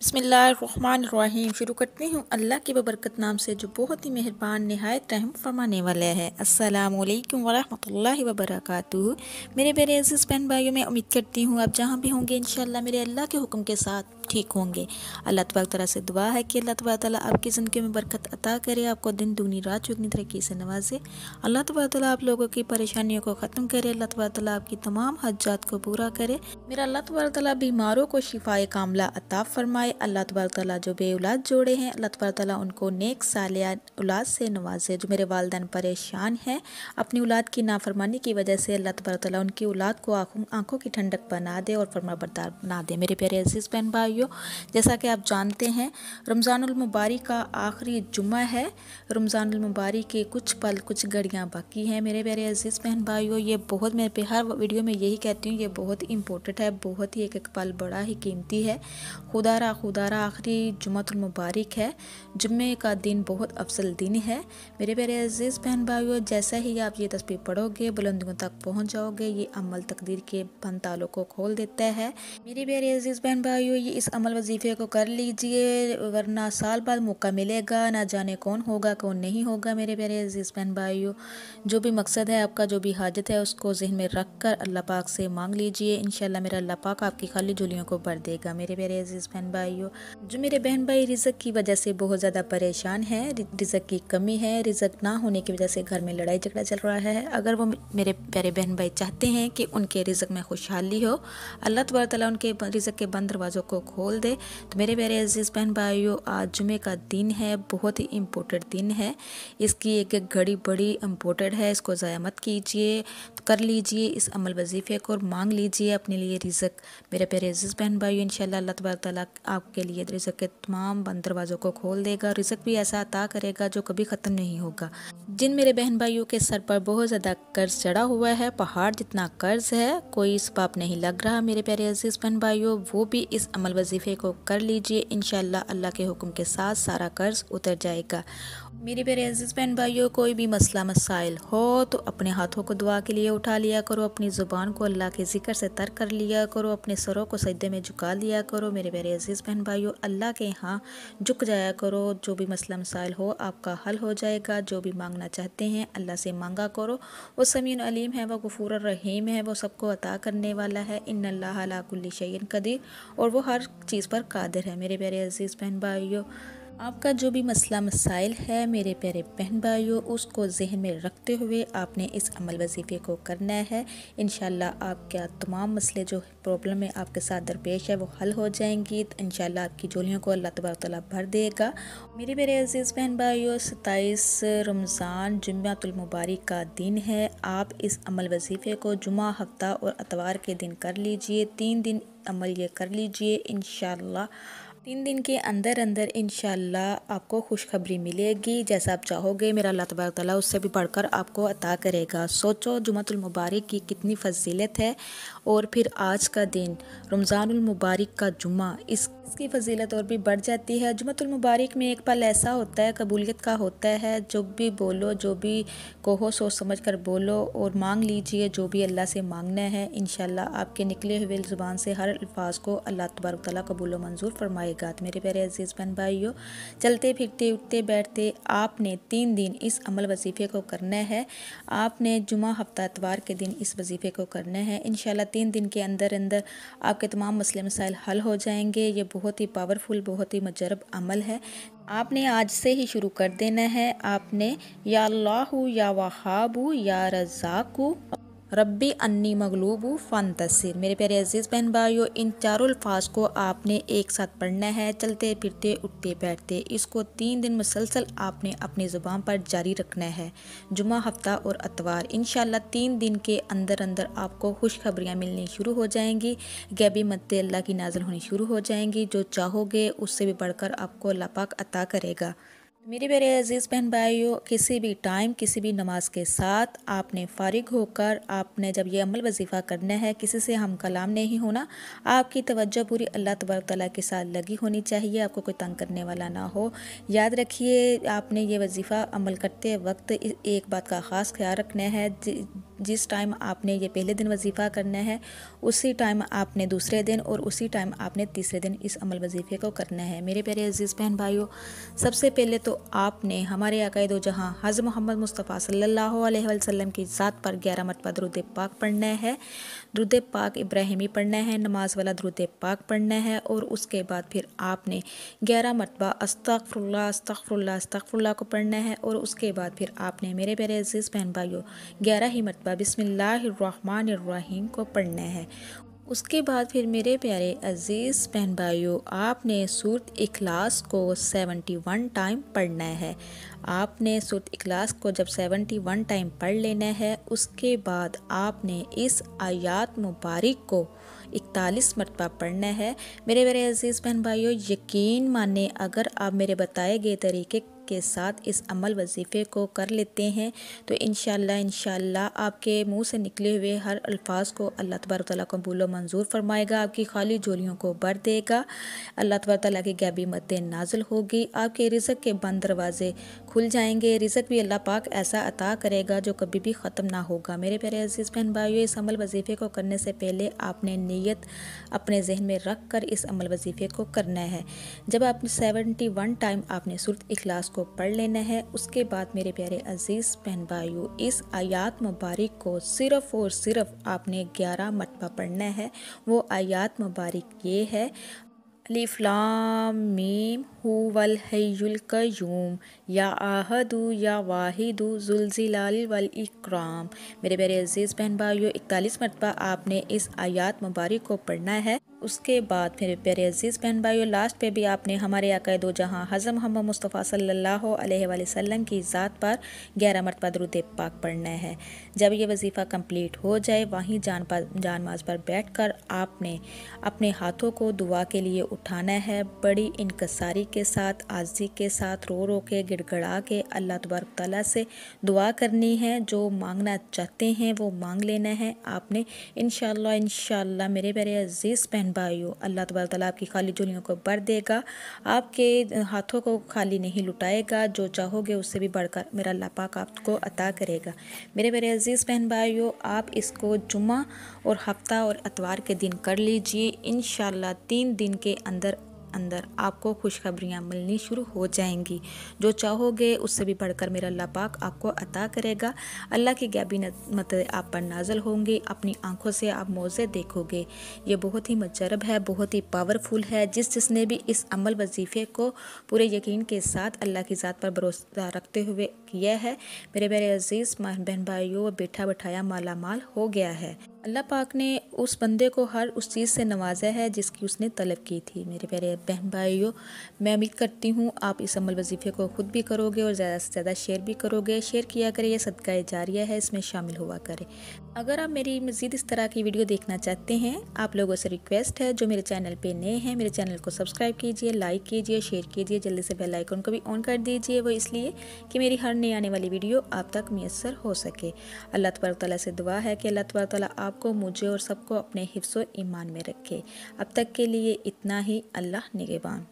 बिस्मिल्लाहिर्रहमानिर्रहीम। शुरू करती हूँ अल्लाह की बबरकत नाम से जो बहुत ही मेहरबान नहायत रहम फरमाने वाला है। अस्सलामु अलैकुम वरहमतुल्लाहि वबरकातुहू। मेरे प्यारे अज़ीज़ बहन भाइयों, मैं उम्मीद करती हूँ आप जहाँ भी होंगे इंशाअल्लाह मेरे अल्लाह के हुक्म के साथ ठीक होंगे। अल्लाह तबारक तआला से दुआ है कि अल्लाह तबारक तआला आपकी ज़िंदगी में बरकत अता करे, आपको दिन दुगनी रात चौगनी तरक्की से नवाजे। अल्लाह तबारक तआला आप लोगों की परेशानियों को ख़त्म करे। अल्लाह तबारक तआला आपकी तमाम हज्जात को पूरा करे। मेरा अल्लाह तबारक तआला बीमारों को शिफाए कामला अता फरमाए। अल्लाह तबारक तआला जो बे औलाद जोड़े हैं अल्लाह तबारक तआला उनको नेक सालिया औलाद से नवाजे। जो मेरे वालिदैन परेशान हैं अपनी औलाद की नाफरमानी की वजह से, अल्लाह तबारक तआला उनकी औलाद को आँखों की ठंडक बना दे और फरमाबरदार बना दे। मेरे प्यारे अज़ीज़ बहन भाइयों, जैसा कि आप जानते हैं रमज़ानुल मुबारक का आखिरी जुम्मा है। रमज़ानुल मुबारक के कुछ पल कुछ घड़ियाँ बाकी हैं। मेरे प्यारे अज़ीज़ बहन भाइयों, ये बहुत, मैं हर वीडियो में यही कहती हूँ, ये बहुत ही इम्पोर्टेंट है, बहुत ही एक पल बड़ा ही कीमती है। खुदारा आखिरी जुम्मतुल मुबारक है। जुम्मे का दिन बहुत अफजल दिन है। मेरे प्यारे अज़ीज़ बहन भाइयों, जैसा ही आप ये तस्बीह पढ़ोगे बुलंदियों तक पहुँच जाओगे। ये अमल तकदीर के बंद तालों को खोल देता है। मेरे प्यारे अज़ीज़ बहन भाइयों, ये इस अमल वजीफ़े को कर लीजिए, वरना साल बाद मौका मिलेगा, ना जाने कौन होगा कौन नहीं होगा। मेरे प्यारे अज़ीज़ बहन भाइयों, जो भी मकसद है आपका, जो भी हाजत है, उसको जहन में रख कर अल्लाह पाक से मांग लीजिए। इंशाल्लाह मेरा अल्लाह पाक आपकी खाली झोलियों को भर देगा। मेरे प्यारे अज़ीज़ बहन भाइयों, जो मेरे बहन भाई रिज़्क़ की वजह से बहुत ज़्यादा परेशान हैं, रिज़्क़ की कमी है, रिज़्क़ ना होने की वजह से घर में लड़ाई झगड़ा चल रहा है, अगर वो मेरे प्यारे बहन भाई चाहते हैं कि उनके रिज़्क़ में खुशहाली हो, अल्लाह तबारक तआला उनके रिज़्क़ के बंद दरवाज़ों को खोल दे, तो मेरे प्यारे अज़ीज़ बहन भाइयों, आज जुमे का दिन है, बहुत ही इम्पोर्टेंट दिन है। इसकी एक एक घड़ी बड़ी इम्पोर्टेंट है, इसको ज़ाया मत कीजिए। तो कर लीजिए इस अमल वजीफ़े को और मांग लीजिए अपने लिए रिज़्क़। मेरे प्यारे अज़ीज़ बहन भाइयों, इंशाल्लाह अल्लाह तबारक तआला आपके लिए रिज़्क़ के तमाम बंद दरवाज़ों को खोल देगा। रिज़्क़ भी ऐसा अता करेगा जो कभी ख़त्म नहीं होगा। जिन मेरे बहन भाइयों के सर पर बहुत ज़्यादा कर्ज चढ़ा हुआ है, पहाड़ जितना कर्ज है, कोई इसबाब नहीं लग रहा, मेरे प्यारे अज़ीज़ बहन भाइयों, वो भी इस अमल वजीफ़े को कर लीजिए। इंशाल्लाह अल्लाह के हुक्म के साथ सारा कर्ज उतर जाएगा। मेरे प्यारे अज़ीज़ बहन भाइयों, कोई भी मसला मसाइल हो तो अपने हाथों को दुआ के लिए उठा लिया करो, अपनी ज़ुबान को अल्लाह के ज़िक्र से तर कर लिया करो, अपने सरों को सजदे में झुका लिया करो। मेरे प्यारे अज़ीज़ बहन भाइयों, अल्लाह के यहाँ झुक जाया करो, जो भी मसला मसाइल हो आपका हल हो जाएगा। जो भी मांगना चाहते हैं अल्लाह से मांगा करो। वो समीउन अलीम है, वो गफूर रहीम है, वो सबको अता करने वाला है। इन्नल्लाह अला कुल्ली शैइन कदीर, और वो हर चीज़ पर कादिर है। मेरे प्यारे अज़ीज़ बहन भाइयों, आपका जो भी मसला मसाइल है मेरे प्यारे बहन भाइयों, उसको जहन में रखते हुए आपने इस अमल वजीफ़े को करना है। इंशाल्लाह आपका तमाम मसले जो प्रॉब्लम में आपके साथ दरपेश है वो हल हो जाएंगी। तो इंशाल्लाह आपकी झोलियों को अल्लाह तबारक तआला भर देगा। मेरे प्यारे अज़ीज़ बहन भाइयों, 27 रमज़ान जुम्मतुल मुबारक का दिन है। आप इस अमल वजीफ़े को जुमा, हफ्ता और अतवार के दिन कर लीजिए। 3 दिन अमल ये कर लीजिए। इंशाल्लाह 3 दिन के अंदर अंदर इंशाल्लाह आपको खुशखबरी मिलेगी। जैसा आप चाहोगे मेरा अल्लाह तबारक तआला उससे भी बढ़कर आपको अता करेगा। सोचो जुम्मतुल मुबारक की कितनी फजीलत है, और फिर आज का दिन रमज़ानुल मुबारक का जुम्मा, इसकी फजीलत और भी बढ़ जाती है। जुम्मतुल मुबारक में एक पल ऐसा होता है, कबूलियत का होता है। जो भी बोलो, जो भी कहो, सोच समझ कर बोलो और मांग लीजिए जो भी अल्लाह से मांगना है। इंशाल्लाह आपके निकले हुए ज़ुबान से हर अल्फाज को अल्लाह तबारक तआला कबूल व मंजूर फरमाएगा। तो मेरे प्यारे अज़ीज़ बहन भाइयों, चलते फिरते उठते बैठते आपने 3 दिन इस अमल वजीफ़े को करना है। आपने जुमा, हफ्ता, इतवार के दिन इस वजीफ़े को करना है। इंशाल्लाह 3 दिन के अंदर अंदर आपके तमाम मसले मसाइल हल हो जाएंगे। ये बहुत ही पावरफुल, बहुत ही मुजरब अमल है। आपने आज से ही शुरू कर देना है। आपने या अल्लाहु या वहाबु या रज़ाकु रब्बी अन्नी मगलूबु फ़ांतसिर। मेरे प्यारे अज़ीज़ बहन भाइयों, इन चारों अल्फाज को आपने एक साथ पढ़ना है, चलते फिरते उठते बैठते। इसको 3 दिन मुसलसल आपने अपनी ज़ुबान पर जारी रखना है, जुमा, हफ्ता और अतवार। इंशाल्लाह 3 दिन के अंदर अंदर आपको खुशखबरियाँ मिलनी शुरू हो जाएंगी, गैबी मद्दे अल्लाह की नाज़िल होनी शुरू हो जाएंगी। जो चाहोगे उससे भी बढ़कर आपको अल्लाह पाक अता करेगा। मेरे प्यारे अज़ीज़ बहन भाइयों, किसी भी टाइम, किसी भी नमाज के साथ आपने फ़ारिग होकर आपने जब ये अमल वजीफ़ा करना है, किसी से हम कलाम नहीं होना। आपकी तवज्जो पूरी अल्लाह तबारक तआला के साथ लगी होनी चाहिए, आपको कोई तंग करने वाला ना हो। याद रखिए, आपने ये वजीफ़ा अमल करते वक्त एक बात का ख़ास ख्याल रखना है। जिस टाइम आपने ये पहले दिन वजीफ़ा करना है उसी टाइम आपने दूसरे दिन और उसी टाइम आपने तीसरे दिन इस अमल वजीफ़े को करना है। मेरे प्यारे अजीज़ बहन भाइयों, सबसे पहले तो आपने हमारे आक़ाए दो जहां हज़रत मोहम्मद मुस्तफ़ा सल्लल्लाहु अलैहि वसल्लम की ज़ात पर 11 मरतबा दुरूद पाक पढ़ना है। दुरूद पाक इब्राहिमी पढ़ना है, नमाज वाला दुरूद पाक पढ़ना है और उसके बाद फिर आपने 11 मरतबा अस्तग़फिरुल्लाह अस्तग़फिरुल्लाह अस्तग़फिरुल्लाह को पढ़ना है और उसके बाद फिर आपने मेरे प्यारे अज़ीज़ बहन भाइयों 11 ही मरतबा बिस्मिल्लाहिर्रहमानिर्रहीम को पढ़ना है। उसके बाद फिर मेरे प्यारे अज़ीज़ बहन भाइयों, आपने सूरत इखलास को 71 टाइम पढ़ना है। आपने सूरत इखलास को जब 71 टाइम पढ़ लेना है, उसके बाद आपने इस आयात मुबारक को 41 मरतबा पढ़ना है। मेरे प्यारे अज़ीज़ बहन भाइयों, यकीन माने अगर आप मेरे बताए गए तरीके के साथ इस अमल वजीफ़े को कर लेते हैं तो इंशाअल्लाह आपके मुंह से निकले हुए हर अल्फाज को अल्लाह तबारक तआला कबूल व मंजूर फरमाएगा। आपकी खाली झोलियों को भर देगा। अल्लाह तबारक तआला की गैबी मतें नाजिल होगी। आपके रिज़्क़ के बंद दरवाजे खुल जाएंगे। रिज़्क़ भी अल्लाह पाक ऐसा अता करेगा जो कभी भी ख़त्म ना होगा। मेरे प्यारे अज़ीज़ बहन भाइयों, इस अमल वजीफ़े को करने से पहले आपने नीयत अपने जहन में रख कर इस अमल वजीफ़े को करना है। जब आपने 71 टाइम आपने सूरत इखलास को पढ़ लेना है, उसके बाद मेरे प्यारे अजीज़ बहन भाइयों, इस आयात मुबारक को सिर्फ़ और सिर्फ आपने 11 मरतबा पढ़ना है। वो आयात मुबारक ये है, अलिफ लाम मीम हुवल हय्युल क़य्यूम या आहदु या वाहिदु ज़ुल ज़िलाल वल इकराम। मेरे प्यारे अजीज़ बहन भाइयों, 41 मरतबा आपने इस आयात मुबारक को पढ़ना है। उसके बाद मेरे प्यारे अजीज़ बहन भाइयों, लास्ट पे भी आपने हमारे आक़ाए दो जहां हज़रत मोहम्मद मुस्तफ़ा सल्लल्लाहु अलैहि वसल्लम की ज़ात पर 11 मरतबा दुरूद पाक पढ़ना है। जब ये वजीफ़ा कंप्लीट हो जाए, वहीं जानमाज़ पर बैठकर आपने अपने हाथों को दुआ के लिए उठाना है। बड़ी इनकसारी के साथ, आज़ी के साथ, रो रो के, गिड़गड़ा के अल्लाह तबारक तआला से दुआ करनी है। जो मांगना चाहते हैं वो मांग लेना है आपने। इंशाअल्लाह मेरे प्यारे अजीज़ बहन भाइयों, अल्लाह तबारक तआला आपकी खाली झोलियों को भर देगा। आपके हाथों को खाली नहीं लुटाएगा। जो चाहोगे उससे भी बढ़कर मेरा अल्लाह पाक आपको अता करेगा। मेरे प्यारे अजीज़ बहन भाइयों, आप इसको जुम्मा और हफ्ता और इतवार के दिन कर लीजिए। इंशाअल्लाह 3 दिन के अंदर आपको खुशखबरियाँ मिलनी शुरू हो जाएंगी। जो चाहोगे उससे भी बढ़कर मेरा अल्लाह पाक आपको अता करेगा। अल्लाह की गैबी मत आप पर नाजल होंगे। अपनी आंखों से आप मौज़े देखोगे। ये बहुत ही मुजरब है, बहुत ही पावरफुल है। जिसने भी इस अमल वजीफ़े को पूरे यकीन के साथ अल्लाह की ज़ात पर भरोसा रखते हुए किया है, मेरे प्यारे अजीज़ बहन भाइयों, बैठा बैठाया माला माल हो गया है। अल्लाह पाक ने उस बंदे को हर उस चीज़ से नवाजा है जिसकी उसने तलब की थी। मेरे प्यारे बहन भाइयों, मैं उम्मीद करती हूँ आप इस अमल वजीफ़े को खुद भी करोगे और ज़्यादा से ज़्यादा शेयर भी करोगे। शेयर किया करें, यह सदका जारिया है, इसमें शामिल हुआ करें। अगर आप मेरी मज़ीद इस तरह की वीडियो देखना चाहते हैं, आप लोगों से रिक्वेस्ट है जो मेरे चैनल पे नए हैं, मेरे चैनल को सब्सक्राइब कीजिए, लाइक कीजिए, शेयर कीजिए, जल्दी से बेल आइकन को भी ऑन कर दीजिए। वो इसलिए कि मेरी हर नई आने वाली वीडियो आप तक मैसर हो सके। अल्लाह तबारक तआला से दुआ है कि अल्लाह तबारक तआला आपको, मुझे और सबको अपने हिफ्ज़ व ईमान में रखे। अब तक के लिए इतना ही। अल्लाह निगहबान।